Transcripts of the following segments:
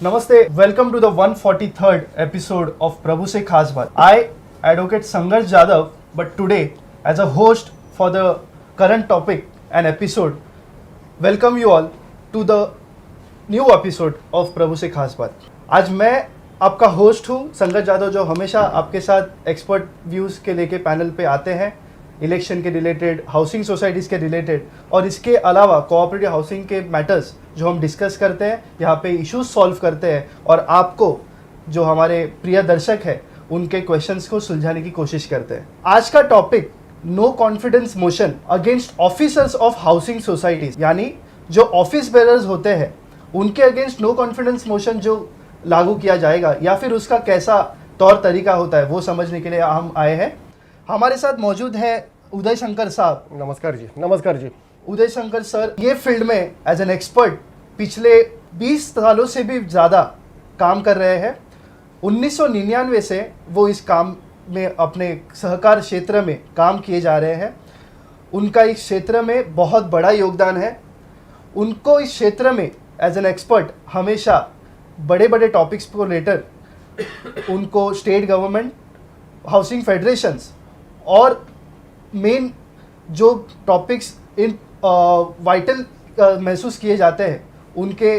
Namaste, welcome to the 143rd episode of Prabhu Se Khas Baat. I, Advocate Sangharsh Jadhav, but today as a host for the current topic and episode, welcome you all to the new episode of Prabhu Se Khas Baat. आज मैं आपका host हूँ संघर्ष जाधव, जो हमेशा आपके साथ expert views के लेके पैनल पे आते हैं, इलेक्शन के रिलेटेड, हाउसिंग सोसाइटीज़ के रिलेटेड और इसके अलावा कोऑपरेटिव हाउसिंग के मैटर्स जो हम डिस्कस करते हैं, यहाँ पे इश्यूज सॉल्व करते हैं और आपको जो हमारे प्रिय दर्शक हैं उनके क्वेश्चंस को सुलझाने की कोशिश करते हैं। आज का topic no confidence motion against officers of housing societies, यानी जो ऑफिस बेरर्स होते हैं उनके अगेंस्ट नो कॉन्फिडेंस मोशन जो लागू किया जाएगा या फिर उसका कैसा तौर तरीका होता है वो समझने के लिए हम आए हैं। हमारे साथ मौजूद है उदय शंकर साहब। नमस्कार जी। नमस्कार जी। उदय शंकर सर ये फील्ड में एज एन एक्सपर्ट पिछले 20 सालों से भी ज़्यादा काम कर रहे हैं। 1999 से वो इस काम में अपने सहकार क्षेत्र में काम किए जा रहे हैं। उनका इस क्षेत्र में बहुत बड़ा योगदान है। उनको इस क्षेत्र में एज एन एक्सपर्ट हमेशा बड़े बड़े टॉपिक्स को लेकर उनको स्टेट गवर्नमेंट, हाउसिंग फेडरेशंस और मेन जो टॉपिक्स इन वाइटल महसूस किए जाते हैं उनके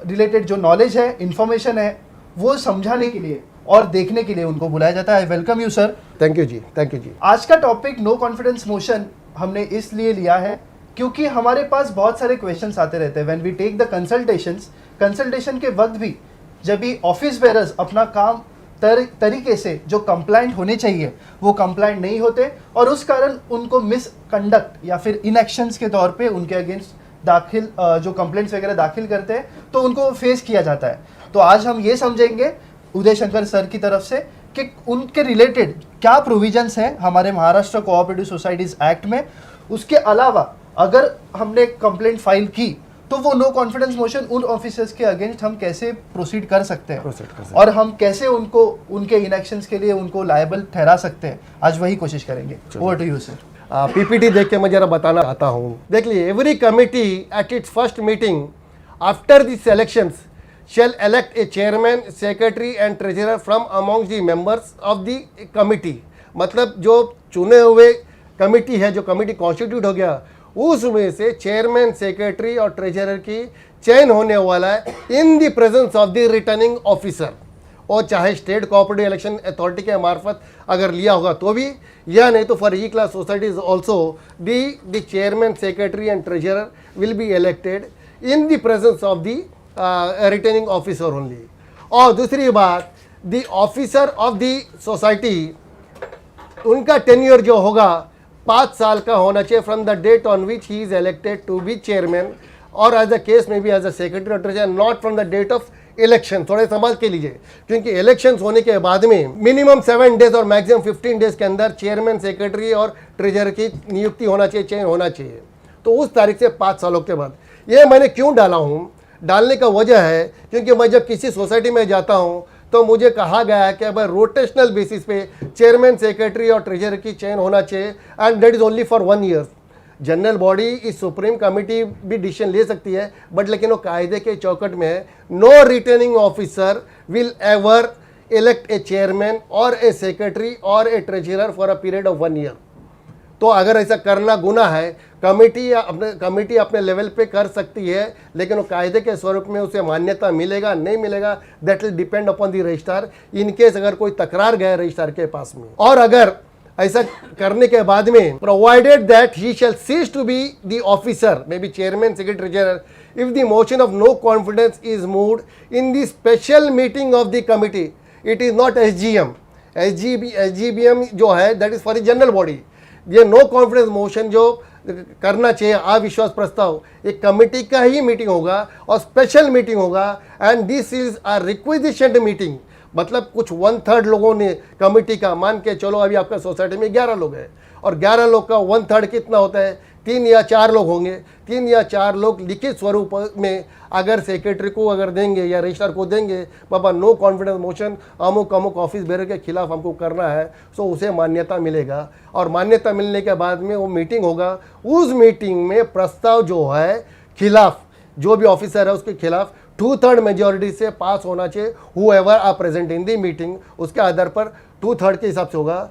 रिलेटेड जो नॉलेज है, इंफॉर्मेशन है, वो समझाने के लिए और देखने के लिए उनको बुलाया जाता है। I welcome you sir. Thank you जी। थैंक यू जी। आज का टॉपिक नो कॉन्फिडेंस मोशन हमने इसलिए लिया है क्योंकि हमारे पास बहुत सारे क्वेश्चंस आते रहते हैं। When we take the consultation के वक्त भी जब भी ऑफिस बेरर्स अपना काम तरीके से जो कंप्लाइंट होने चाहिए वो कंप्लाइंट नहीं होते और उस कारण उनको मिसकंडक्ट या फिर इनएक्शंस के तौर पे उनके अगेंस्ट दाखिल जो कंप्लेंट्स वगैरह दाखिल करते हैं तो उनको फेस किया जाता है। तो आज हम ये समझेंगे उदय शंकर सर की तरफ से कि उनके रिलेटेड क्या प्रोविजंस हैं हमारे महाराष्ट्र कोऑपरेटिव सोसाइटीज एक्ट में। उसके अलावा अगर हमने कंप्लेंट फाइल की तो वो नो कॉन्फिडेंस मोशन उन ऑफिसर्स के अगेंस्ट हम कैसे प्रोसीड कर सकते हैं और हम कैसे उनको उनके इनएक्शंस के लिए उनको लायबल ठहरा सकते हैं। आज वही कोशिश करेंगे। Over to you sir. PPT देख के मैं जरा बताना चाहता हूँ। देख लीजिए, every committee at its first meeting after this elections shall elect a chairman, secretary and treasurer from amongst the members of the committee। मतलब जो चुने हुए कमिटी है, जो कमिटी कॉन्स्टिट्यूट हो गया, उसमें से चेयरमैन, सेक्रेटरी और ट्रेजरर की चयन होने वाला है इन the presence of the returning officer. और चाहे स्टेट कोऑपरेटिव इलेक्शन अथॉरिटी के मार्फत अगर लिया होगा तो भी, या नहीं तो for E class societies also the chairman, secretary and treasurer will be elected in the presence of the returning officer only. और दूसरी बात, the officer of the society, उनका टेन्योर जो होगा 5 साल का होना चाहिए from the date on which he is elected to be chairman और एज अ केस में भी एज अ सेक्रेटरी और treasurer, not from the date of election. थोड़े समझ के लीजिए, क्योंकि इलेक्शंस होने के बाद में मिनिमम 7 डेज और मैक्सिमम 15 डेज के अंदर चेयरमैन, सेक्रेटरी और ट्रेजरर की नियुक्ति होना चाहिए, चयन होना चाहिए। तो उस तारीख से 5 सालों के बाद। ये मैंने क्यों डाला हूँ, डालने का वजह है क्योंकि मैं जब किसी सोसाइटी में जाता हूँ तो मुझे कहा गया है कि अब रोटेशनल बेसिस पे चेयरमैन, सेक्रेटरी और ट्रेजरर की चयन होना चाहिए and that is only for 1 year. General body इस सुप्रीम कमेटी भी डिसीजन ले सकती है, बट लेकिन वो कायदे के चौकट में है। No returning officer will ever elect a chairman और ए सेक्रेटरी और a treasurer for a period of 1 year. तो अगर ऐसा करना गुनाह है, कमेटी अपने लेवल पे कर सकती है, लेकिन वो कायदे के स्वरूप में उसे मान्यता मिलेगा नहीं मिलेगा, that will depend upon the registrar. In case अगर कोई तकरार गया रजिस्ट्रार के पास में, और अगर ऐसा करने के बाद में provided that he shall cease to be the officer, may be chairman, secretary, treasurer, if the motion of no confidence is moved in the special meeting of the committee, it is not SGM. SGBM जो है that is for the general body. ये no confidence motion जो करना चाहिए, अविश्वास प्रस्ताव, एक committee का ही मीटिंग होगा और स्पेशल मीटिंग होगा and this is a requisition meeting. मतलब कुछ 1/3 लोगों ने कमेटी का, मान के चलो अभी आपका सोसाइटी में 11 लोग हैं और 11 लोग का 1/3 कितना होता है, 3 या 4 लोग होंगे। 3 या 4 लोग लिखित स्वरूप में अगर सेक्रेटरी को अगर देंगे या रजिस्ट्रार को देंगे, बाबा नो कॉन्फिडेंस मोशन अमुक अमुक ऑफिस बेरर के खिलाफ हमको करना है, सो उसे मान्यता मिलेगा। और मान्यता मिलने के बाद में वो मीटिंग होगा। उस मीटिंग में प्रस्ताव जो है खिलाफ, जो भी ऑफिसर है उसके खिलाफ 2/3 मेजोरिटी से पास होना चाहिए, whoever are present in the meeting, उसके आधार पर 2/3 के हिसाब से होगा.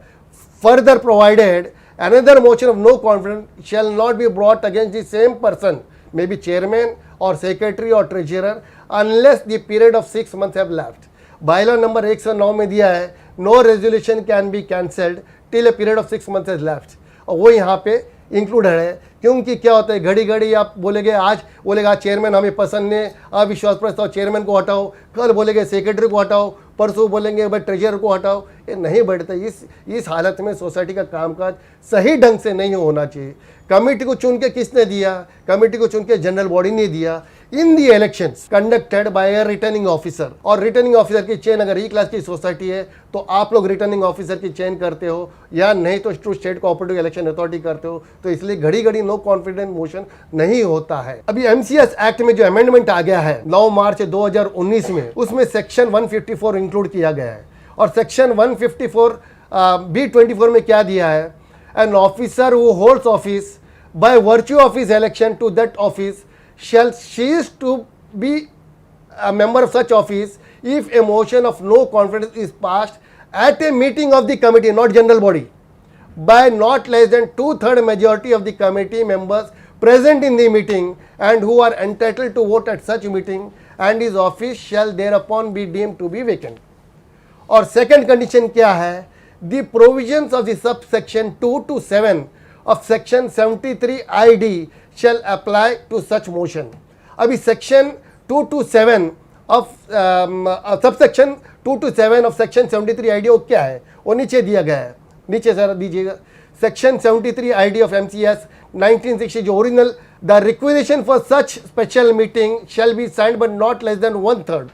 Further provided another motion of no confidence shall not be brought against the same person, may be chairman or secretary or treasurer, unless the period of 6 months have lapsed. Bylaw number 109 में दिया है no resolution can be cancelled till a period of 6 months has lapsed, और वो यहाँ पे included है. क्योंकि क्या होता है, घड़ी घड़ी आप बोलेंगे, आज बोलेगा चेयरमैन हमें पसंद नहीं, अविश्वास प्रस्ताव चेयरमैन को हटाओ, कल बोलेंगे सेक्रेटरी को हटाओ, परसों बोलेंगे भाई ट्रेजरर को हटाओ. ये नहीं बैठता. इस हालत में सोसाइटी का कामकाज सही ढंग से नहीं होना चाहिए. कमेटी को चुन के किसने दिया? कमेटी को चुन के जनरल बॉडी ने दिया. In the elections conducted by a returning officer, और रिटर्निंग ऑफिसर की चेन अगर ई क्लास की सोसाइटी है तो आप लोग रिटर्निंग ऑफिसर की चेन करते हो, या नहीं तो स्टेट कोऑपरेटिव इलेक्शन अथॉरिटी करते हो. तो इसलिए घड़ी घड़ी नो कॉन्फिडेंस मोशन नहीं होता है. अभी एमसीएस एक्ट में जो अमेंडमेंट आ गया है 9 मार्च 2019 में, उसमें सेक्शन 154 इंक्लूड किया गया है. और सेक्शन 154 B24 में क्या दिया है? An officer who holds office by virtue of his election to that office shall cease to be a member of such office if a motion of no confidence is passed at a meeting of the committee, not general body, by not less than 2/3 majority of the committee members present in the meeting and who are entitled to vote at such meeting, and his office shall thereupon be deemed to be vacant. और second condition क्या है? The provisions of the subsection 2 to 7 of section 73 ID shall apply to such motion. अभी section 2 to 7 of subsection 2 to 7 of section 73 ID वो क्या है? वो नीचे दिया गया है, नीचे जरा दीजिएगा. सेक्शन 73 ID ऑफ MCS 1960 जो original, the requisition for such special meeting shall be signed but not less than 1/3.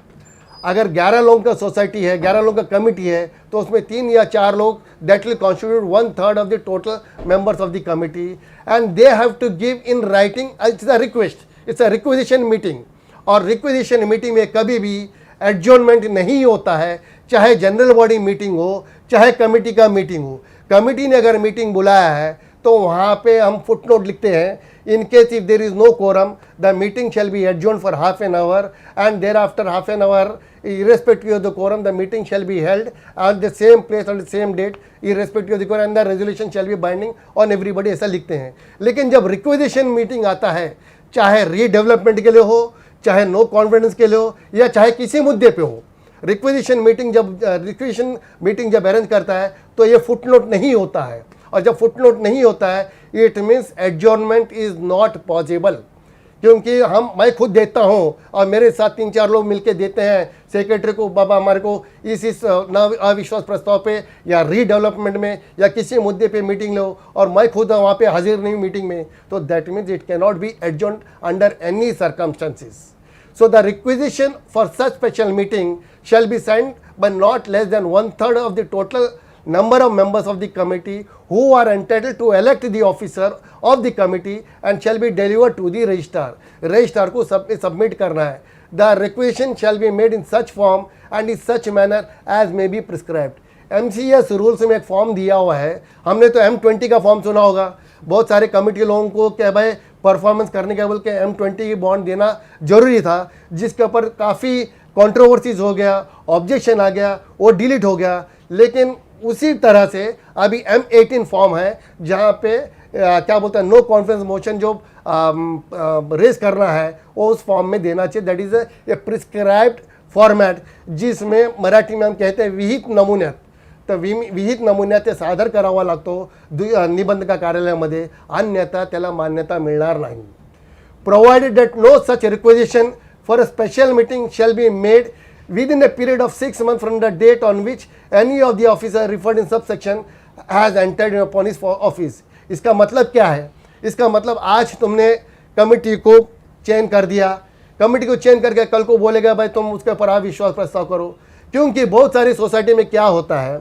अगर 11 लोगों का सोसाइटी है, 11 लोगों का कमिटी है, तो उसमें 3 या 4 लोग that will constitute 1/3 of the total members of the committee, and they have to give in writing. It's a request, it's a requisition meeting. और रिक्वेजिशन मीटिंग में कभी भी एडजॉर्नमेंट नहीं होता है, चाहे जनरल बॉडी मीटिंग हो, चाहे कमिटी का मीटिंग हो. कमिटी ने अगर मीटिंग बुलाया है तो वहाँ पे हम फुटनोट लिखते हैं, in case if there is no quorum, the meeting shall be adjourned for half an hour, and thereafter half an hour, irrespective of the quorum, the meeting shall be held at the same place on the same date, irrespective of the quorum, and the resolution shall be binding on everybody. ऐसा लिखते हैं. लेकिन जब requisition meeting आता है, चाहे redevelopment के लिए हो, चाहे नो कॉन्फिडेंस के लिए हो, या चाहे किसी मुद्दे पे हो, रिक्वेजिशन मीटिंग जब अरेंज करता है तो ये फुटनोट नहीं होता है. और जब फुटनोट नहीं होता है, it means adjournment is not possible. क्योंकि मैं खुद देता हूँ और मेरे साथ 3-4 लोग मिलके देते हैं सेक्रेटरी को, बाबा हमारे को इस अविश्वास प्रस्ताव पे या रीडेवलपमेंट में या किसी मुद्दे पे मीटिंग लो, और मैं खुद वहाँ पे हाजिर नहीं हूँ मीटिंग में, तो that means it can not be adjourned under any circumstances. So the requisition for such special meeting shall be signed by not less than 1/3 of the total number of members of the committee who are entitled to elect the officer of the committee, and shall be delivered to the registrar. Registrar को submit करना है. The requisition shall be made in such form and in such manner as may be prescribed. MCS rules में एक form दिया हुआ है. हमने तो M20 का फॉर्म सुना होगा. बहुत सारे कमिटी लोगों को क्या भाई परफॉर्मेंस करने के बोल के M20 की बॉन्ड देना जरूरी था, जिसके ऊपर काफ़ी कंट्रोवर्सीज हो गया, ऑब्जेक्शन आ गया, वो डिलीट हो गया. लेकिन उसी तरह से अभी M18 फॉर्म है जहाँ पे क्या बोलते हैं नो कॉन्फिडेंस मोशन जो रेज करना है वो उस फॉर्म में देना चाहिए. That is a prescribed format, जिसमें मराठी में हम कहते हैं विहित नमुन्यात. तर विहित नमुन्यात ते सादर करावा लागतो निबंधक कार्यालयामध्ये, अन्यथा त्याला मान्यता मिळणार नाही. Provided that no such requisition for a special meeting shall be made within a period of 6 months from the date on which any of the officer referred in subsection has entered upon his office. इसका मतलब क्या है? इसका मतलब आज तुमने committee को चयन कर दिया, कमिटी को चयन करके कल को बोलेगा भाई तुम उसके ऊपर अविश्वास प्रस्ताव करो. क्योंकि बहुत सारी सोसाइटी में क्या होता है,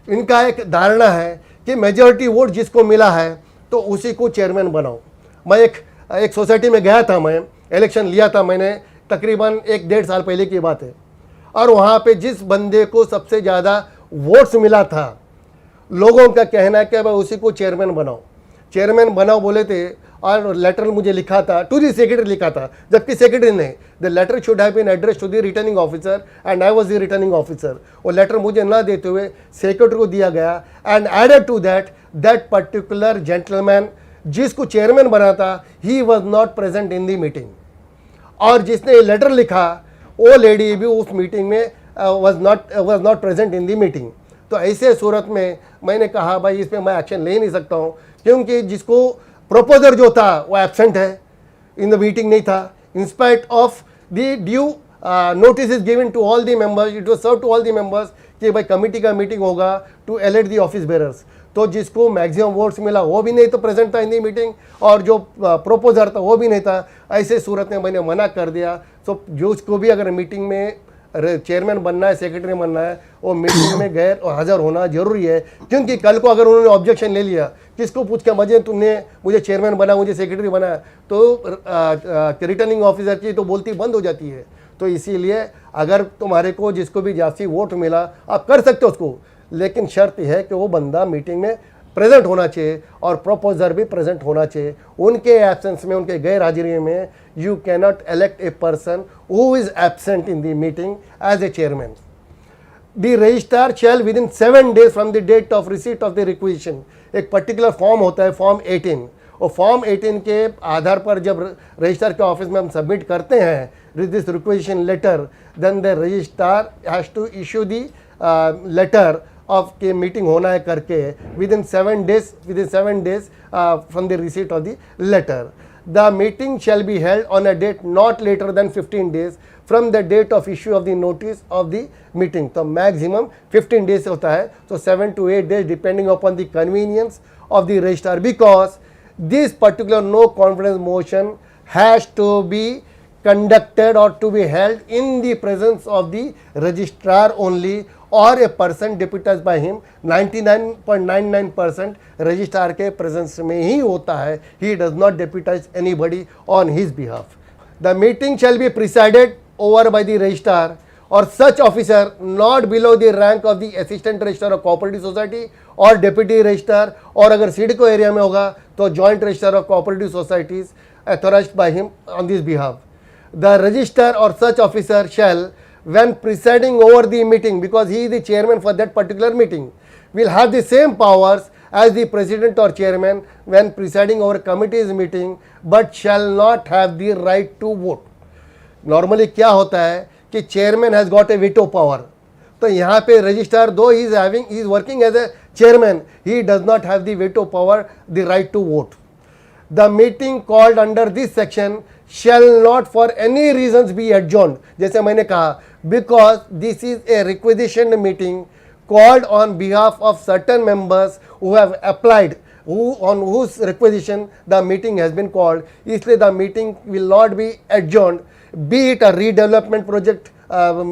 इनका एक धारणा है कि मेजॉरिटी वोट जिसको मिला है तो उसी को चेयरमैन बनाओ. मैं एक सोसाइटी में गया था, मैं इलेक्शन लिया था मैंने, तकरीबन 1-1.5 साल पहले की बात है. और वहाँ पे जिस बंदे को सबसे ज़्यादा वोट्स मिला था, लोगों का कहना है कि भाई उसी को चेयरमैन बनाओ बोले थे. और लेटर मुझे लिखा था टू द सेक्रेटरी लिखा था, जबकि सेक्रेटरी ने the letter should have been address to the returning officer and I was the returning officer. वो लेटर मुझे ना देते हुए सेक्रेटरी को दिया गया and added to that particular gentleman जिसको चेयरमैन बना था, he was not present in the meeting. और जिसने लेटर लिखा वो लेडी भी उस मीटिंग में was not present in the meeting. तो ऐसे सूरत में मैंने कहा भाई इस पर मैं एक्शन ले नहीं सकता हूँ, क्योंकि जिसको प्रपोजर जो था वो एब्सेंट है, इन द मीटिंग नहीं था। In spite of the due notice is given to all the members, it was serve to all the members कि भाई कमिटी का मीटिंग होगा to elect the office bearers. तो जिसको मैक्सिमम वोट्स मिला वो भी नहीं तो प्रेजेंट था इन दी मीटिंग, और जो प्रोपोजर था वो भी नहीं था। ऐसे सूरत में मैंने मना कर दिया। तो जो उसको भी अगर मीटिंग में चेयरमैन बनना है, सेक्रेटरी बनना है, वो मीटिंग में गैर और हाज़िर होना जरूरी है। क्योंकि कल को अगर उन्होंने ऑब्जेक्शन ले लिया, किसको पूछ के मुझे चेयरमैन बना, मुझे सेक्रेटरी बना, तो रिटर्निंग ऑफिसर की तो बोलती बंद हो जाती है। तो इसीलिए अगर तुम्हारे को जिसको भी जास्ती वोट मिला आप कर सकते हो उसको, लेकिन शर्त है कि वो बंदा मीटिंग में प्रेजेंट होना चाहिए और प्रपोजर भी प्रेजेंट होना चाहिए। उनके एब्सेंस में, उनके गैर हाजिरी में you cannot elect a person who is absent in the meeting as a chairman. The registrar shall within 7 days from the date of receipt of the requisition, एक पर्टिकुलर फॉर्म होता है form 18, और form 18 के आधार पर जब registrar के office में हम सबमिट करते हैं this requisition letter, then the registrar has to issue the letter of के मीटिंग होना है करके within 7 days from the receipt of the letter. The meeting shall be held on a date not later than 15 days from the date of issue of the notice of the meeting. तो maximum 15 days होता है, तो 7 to 8 days depending upon the convenience of the registrar, because this particular no confidence motion has to be conducted or to be held in the presence of the registrar only or a person deputized by him। 99.99% registrar के presence में ही होता है, he does not deputize anybody on his behalf। The meeting shall be presided over by the registrar or such officer not below the rank of the assistant registrar of cooperative society और deputy registrar, और अगर CIDCO area में होगा तो joint registrar of cooperative societies authorised by him on this behalf. The registrar और such officer shall when presiding over the meeting, because he is the chairman for that particular meeting, will have the same powers as the president or chairman when presiding over committee's meeting, but shall not have the right to vote। Normally क्या होता है कि chairman has got a veto power, तो यहाँ पे registrar though ही is working as a chairman, he does not have the veto power, the right to vote। The meeting called under this section shall not for any reasons be adjourned, जैसे मैंने कहा, because this is a requisition meeting called on behalf of certain members who have applied, on whose requisition the meeting has been called, इसलिए the meeting will not be adjourned, be it a redevelopment project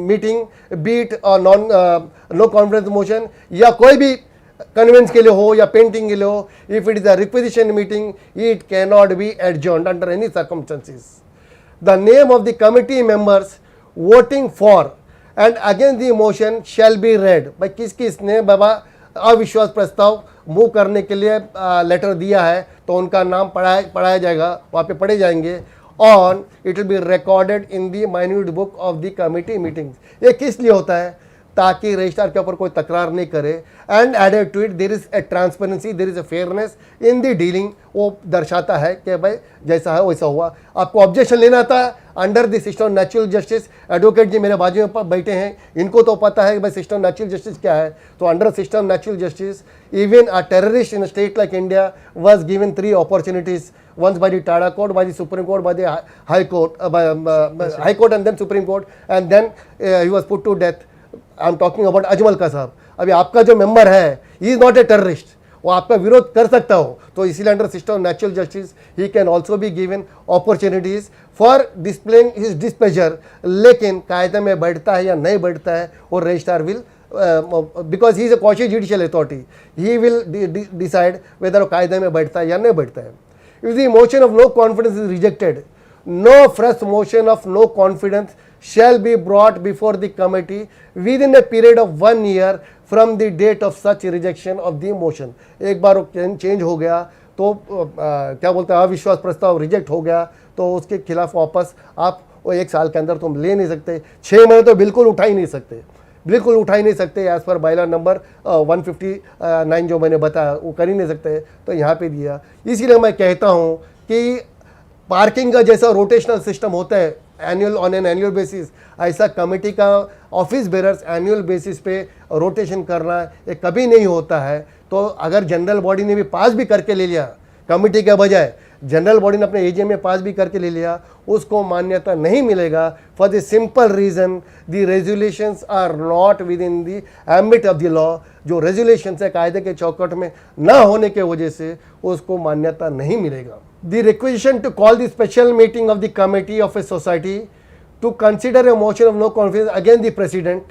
meeting, be it a no confidence motion, या कोई भी convince के लिए हो या painting के लिए हो, if it is a requisition meeting it can not be adjourned under any circumstances. The name of the committee members voting for and against the motion shall be read. भाई किस किसने बाबा अविश्वास प्रस्ताव मूव करने के लिए लेटर दिया है, तो उनका नाम पढ़ाया जाएगा, वहाँ पे पढ़े जाएंगे, on it will be recorded in the minute book of the committee meetings. ये किस लिए होता है, ताकि रजिस्ट्रार के ऊपर कोई तकरार नहीं करे, and added to it there is a transparency, there is a fairness in the dealing. वो दर्शाता है कि भाई जैसा है वैसा हुआ। आपको ऑब्जेक्शन लेना था under the system natural justice, advocate जी मेरे बाजू में बैठे हैं, इनको तो पता है कि भाई सिस्टम नेचुरल जस्टिस क्या है। तो under system natural justice even a terrorist in a state like India was given 3 opportunities, once by the Tada court, by the Supreme Court, by the High Court, High Court and then Supreme Court, and then he was put to death। I am talking about Ajmal का साहब। अभी आपका जो member है he is not a terrorist, वो आपका विरोध कर सकता हो, तो इसीलिए under system natural justice he can also be given opportunities for displaying his displeasure. लेकिन कायदे में बैठता है या नहीं बैठता है, और registrar will because he is a quasi judicial authority, he will decide whether कायदे में बैठता है या नहीं बैठता है। If the motion of no confidence is rejected, no fresh motion of no confidence shall be brought before the committee within a period of 1 year from the date of such rejection of the motion। एक बार change हो गया तो तो क्या बोलते हैं अविश्वास प्रस्ताव रिजेक्ट हो गया तो उसके खिलाफ वापस आप वो 1 साल के अंदर तुम ले नहीं सकते, 6 महीने तो बिल्कुल उठा ही नहीं सकते, बिल्कुल उठा ही नहीं सकते। एज पर बायलॉ नंबर 159 जो मैंने बताया वो कर ही नहीं सकते, तो यहाँ पे दिया। इसीलिए मैं कहता हूँ कि पार्किंग का जैसा रोटेशनल सिस्टम होता है annual on an annual basis, ऐसा कमेटी का ऑफिस बेरर्स एनुअल बेसिस पे रोटेशन करना ये कभी नहीं होता है। तो अगर जनरल बॉडी ने भी पास भी करके ले लिया, कमेटी के बजाय जनरल बॉडी ने अपने एजीएम में पास भी करके ले लिया, उसको मान्यता नहीं मिलेगा for the simple reason the resolutions are not within the ambit of the law. जो रेजुलेशंस है कायदे के चौकट में ना होने के वजह से उसको मान्यता नहीं मिलेगा। The requisition to call the special meeting of the committee of a society to consider a motion of no confidence against the president,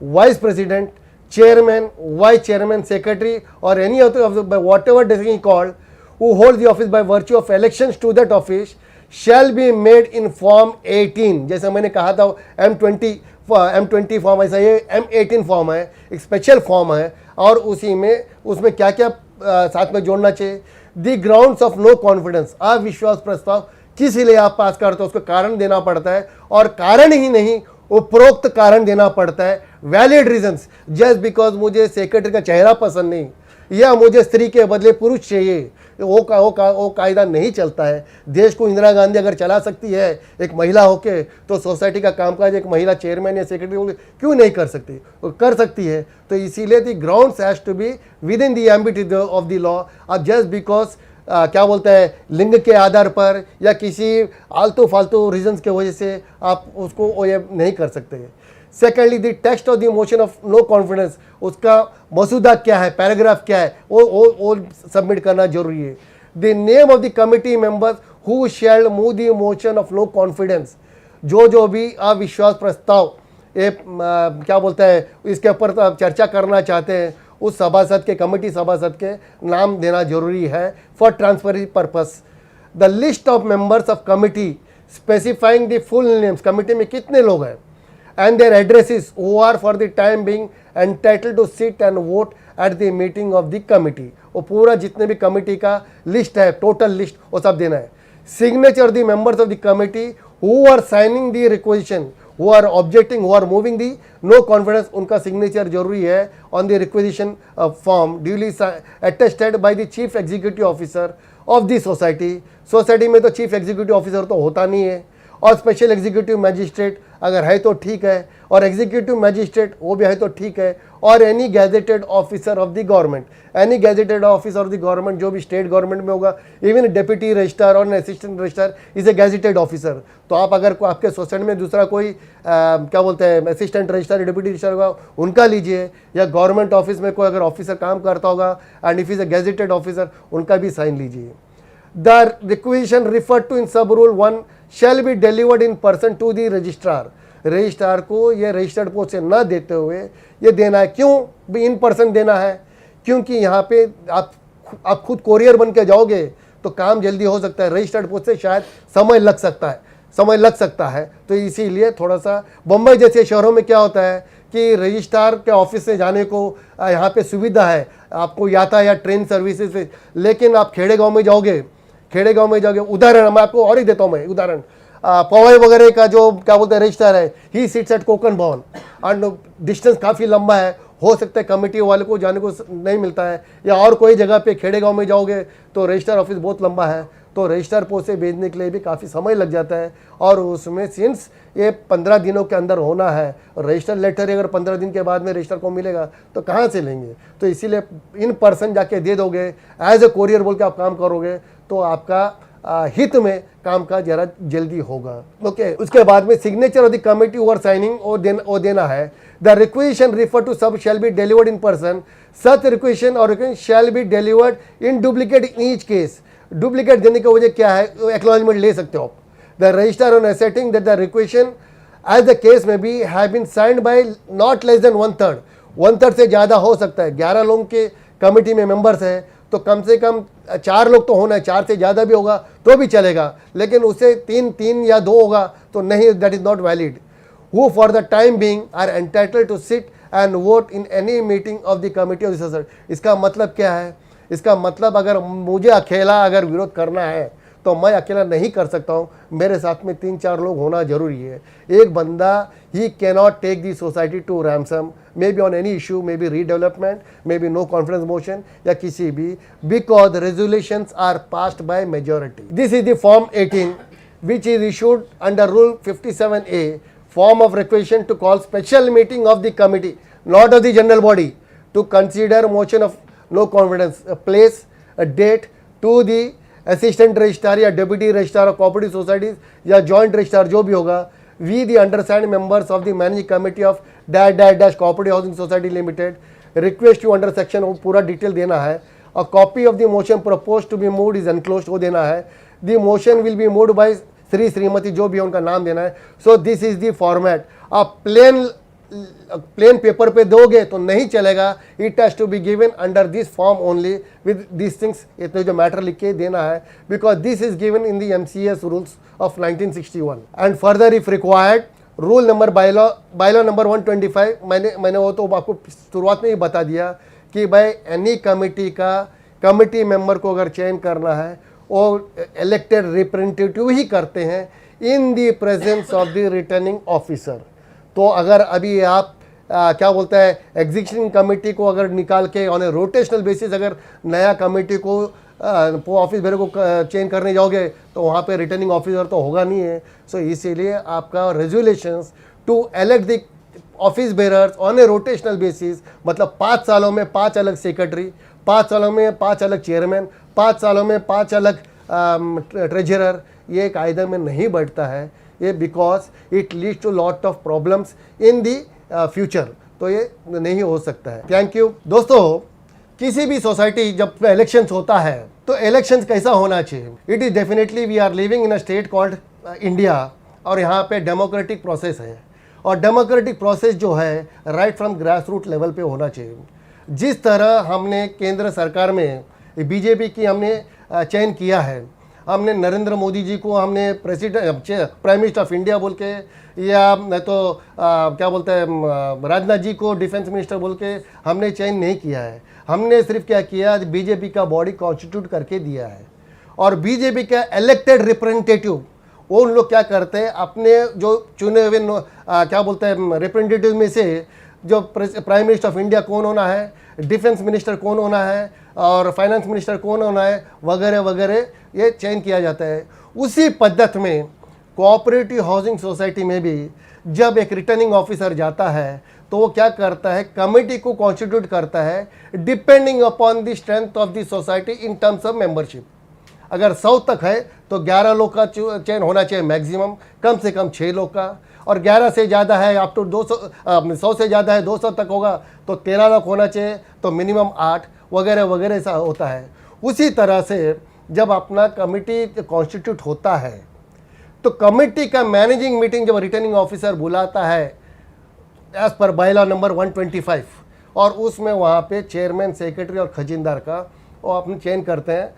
vice president, chairman, vice chairman, secretary or any other of the by whatever designation called who hold the office by virtue of elections to that office shall be made in form 18। जैसे मैंने कहा था M20 form, ऐसा ये M18 form है, एक special form है और उसमें क्या क्या साथ में जोड़ना चाहिए। The grounds of no confidence, अविश्वास प्रस्ताव किस लिए आप पास करते हो उसको कारण देना पड़ता है, और कारण ही नहीं उपरोक्त कारण देना पड़ता है, वैलिड रीजंस। जस्ट बिकॉज मुझे सेक्रेटरी का चेहरा पसंद नहीं या मुझे स्त्री के बदले पुरुष चाहिए, वो कायदा नहीं चलता है। देश को इंदिरा गांधी अगर चला सकती है एक महिला होके, तो सोसाइटी का कामकाज एक महिला चेयरमैन या सेक्रेटरी क्यों नहीं कर सकती? वो कर सकती है। तो इसीलिए the grounds has to be within the ambit of the law. अब जस्ट बिकॉज क्या बोलते हैं लिंग के आधार पर या किसी आलतू फालतू रीजंस के वजह से आप उसको वो ये नहीं कर सकते। Secondly the text of the motion of no confidence, उसका मसूदा क्या है, पैराग्राफ क्या है, वो सबमिट करना जरूरी है। The name of the committee members who shall move the motion of no confidence, जो भी अविश्वास प्रस्ताव क्या बोलते हैं इसके ऊपर चर्चा करना चाहते हैं, उस सभासद के कमेटी सभासद के नाम देना जरूरी है for transparency purpose. The list of members of committee specifying the full names, committee में कितने लोग हैं, and their addresses who are for the time being entitled to sit and vote at the meeting of the committee. वो पूरा जितने भी committee का list है, टोटल लिस्ट, वो सब देना है। Signature the members of the committee who are signing the requisition, who are objecting, who are moving the no confidence, उनका सिग्नेचर जरूरी है on the requisition form duly attested by the chief executive officer of the society। Society में तो chief executive officer तो होता नहीं है, और स्पेशल एग्जीक्यूटिव मैजिस्ट्रेट अगर है तो ठीक है, और एग्जीक्यूटिव मैजिस्ट्रेट वो भी है तो ठीक है, और any gazetted officer of the government, any gazetted officer of the government जो भी स्टेट गवर्नमेंट में होगा, इवन डेप्यूटी रजिस्ट्रार और assistant registrar is a gazetted officer. तो आप अगर आपके सोसाइटी में दूसरा कोई क्या बोलते हैं असिस्टेंट रजिस्ट्रार डेप्यूटी रजिस्ट्रार होगा उनका लीजिए, या गवर्नमेंट ऑफिस में कोई अगर ऑफिसर काम करता होगा and if is a gazetted officer उनका भी साइन लीजिए। The requisition referred to in sub rule 1 shall be delivered in person to the registrar. Registrar को ये रजिस्टर्ड पोस्ट से न देते हुए ये देना है। क्यों इन पर्सन देना है? क्योंकि यहाँ पे आप खुद कोरियर बन के जाओगे तो काम जल्दी हो सकता है, रजिस्टर्ड पोस्ट से शायद समय लग सकता है। तो इसीलिए थोड़ा सा बम्बई जैसे शहरों में क्या होता है कि रजिस्ट्रार के ऑफिस से जाने को यहाँ पे सुविधा है, आपको यातायात ट्रेन सर्विसेज से, लेकिन आप खेड़े गाँव में जाओगे, उदाहरण मैं आपको और ही देता हूँ, मैं उदाहरण पवई वगैरह का जो क्या बोलते हैं रजिस्ट्रार है, ही सिट्स एट कोकन भवन एंड डिस्टेंस काफ़ी लंबा है, हो सकता है कमेटी वाले को जाने को नहीं मिलता है, या और कोई जगह पे खेड़े गांव में जाओगे तो रजिस्ट्रार ऑफिस बहुत लंबा है, तो रजिस्ट्रार पोस्ट से भेजने के लिए भी काफ़ी समय लग जाता है। और उसमें सिंस ये 15 दिनों के अंदर होना है, रजिस्टर लेटर अगर 15 दिन के बाद में रजिस्टर को मिलेगा तो कहाँ से लेंगे? तो इसीलिए इन पर्सन जाके दे दोगे, एज ए कोरियर बोल के आप काम करोगे तो आपका हित में काम का जरा जल्दी होगा। ओके, उसके बाद में signature of the committee over signing वो देना है। The requisition refer to sub shall be delivered in person, such requisition और shall be delivered in duplicate in each case. Duplicate देने की वजह क्या है? एक्नॉलेजमेंट ले सकते हो आप। The registrar on ascertaining that the requisition as the case may be have been signed by not less than 1/3 से ज़्यादा हो सकता है। 11 लोगों के कमिटी में मेंबर्स है तो कम से कम 4 लोग तो होना है, 4 से ज़्यादा भी होगा तो भी चलेगा, लेकिन उससे 3 या 2 होगा तो नहीं, that is not valid. Who for the time being are entitled to sit and vote in any meeting of the committee of the society. इसका मतलब क्या है? इसका मतलब अगर मुझे अकेला अगर विरोध करना है तो मैं अकेला नहीं कर सकता हूँ, मेरे साथ में 3-4 लोग होना जरूरी है। एक बंदा ही cannot take the society to ransom, may be on any issue, may be redevelopment, may be no confidence motion या किसी भी, because resolutions are passed by majority. This is the form 18 which is issued under Rule 57A, form of requisition to call special meeting of the committee, not of the general body, to consider motion of no confidence, a place, a date to the assistant registrar या deputy registrar of cooperative societies या joint registrar जो भी होगा, we the undersigned members of the managing committee of dash cooperative housing society limited request you under section, वो पूरा detail देना है। a copy of the motion proposed to be moved is enclosed, वो देना है। the motion will be moved by Shri Shrimati जो भी है उनका नाम देना है। So this is the format. आप प्लेन पेपर पे दोगे तो नहीं चलेगा, it has to be given under this form only with this things, इतने जो मैटर लिख के देना है, because this is given in the MCS rules of 1961 and further if required rule number bylaw number 125, मैंने वो तो आपको शुरुआत में ही बता दिया कि भाई एनी कमिटी मेंबर को अगर चयन करना है और इलेक्टेड रिप्रेजेंटेटिव ही करते हैं इन the presence of the returning officer. तो अगर अभी आप क्या बोलते हैं एग्जीक्यूटिव कमेटी को अगर निकाल के ऑन ए रोटेशनल बेसिस अगर नया कमेटी को ऑफिस बेरे को चेंज करने जाओगे तो वहाँ पे रिटर्निंग ऑफिसर तो होगा नहीं है। सो इसीलिए आपका resolutions to elect the office bearers on a rotational basis, मतलब 5 सालों में 5 अलग सेक्रेटरी, 5 सालों में 5 अलग चेयरमैन, 5 सालों में 5 अलग ट्रेजरर, ये कायदे में नहीं बैठता है ये, because it leads to lot of problems in the future. तो ये नहीं हो सकता है। थैंक यू दोस्तों। किसी भी सोसाइटी जब इलेक्शंस होता है तो इलेक्शंस कैसा होना चाहिए? It is definitely we are living in a state called India, और यहाँ पे डेमोक्रेटिक प्रोसेस है, और डेमोक्रेटिक प्रोसेस जो है right from grass root level पे होना चाहिए। जिस तरह हमने केंद्र सरकार में बीजेपी की हमने चयन किया है, हमने नरेंद्र मोदी जी को हमने प्राइम मिनिस्टर ऑफ इंडिया बोल के, या नहीं तो क्या बोलते हैं राजनाथ जी को डिफेंस मिनिस्टर बोल के हमने चयन नहीं किया है। हमने सिर्फ क्या किया, बीजेपी का बॉडी कॉन्स्टिट्यूट करके दिया है, और बीजेपी का इलेक्टेड रिप्रेजेंटेटिव वो उन लोग क्या करते हैं, अपने जो चुने हुए क्या बोलते हैं रिप्रेजेंटेटिव में से जो प्राइम मिनिस्टर ऑफ इंडिया कौन होना है, डिफेंस मिनिस्टर कौन होना है, और फाइनेंस मिनिस्टर कौन होना है, वगैरह वगैरह ये चयन किया जाता है। उसी पद्धति में कोऑपरेटिव हाउसिंग सोसाइटी में भी जब एक रिटर्निंग ऑफिसर जाता है तो वो क्या करता है, कमेटी को कॉन्स्टिट्यूट करता है depending upon the strength of the society in terms of membership. अगर 100 तक है तो 11 लोग का चयन होना चाहिए मैक्सिमम, कम से कम 6 लोग का, और 11 से ज़्यादा है अप टू 200, 100 से ज़्यादा है 200 तक होगा तो 13 लोग होना चाहिए, तो मिनिमम 8 वगैरह वगैरह ऐसा होता है। उसी तरह से जब अपना कमिटी कॉन्स्टिट्यूट होता है तो कमिटी का मैनेजिंग मीटिंग जब रिटर्निंग ऑफिसर बुलाता है एज पर बायलॉ नंबर 125, और उसमें वहाँ पे चेयरमैन, सेक्रेटरी और खजीनदार का वो अपने चयन करते हैं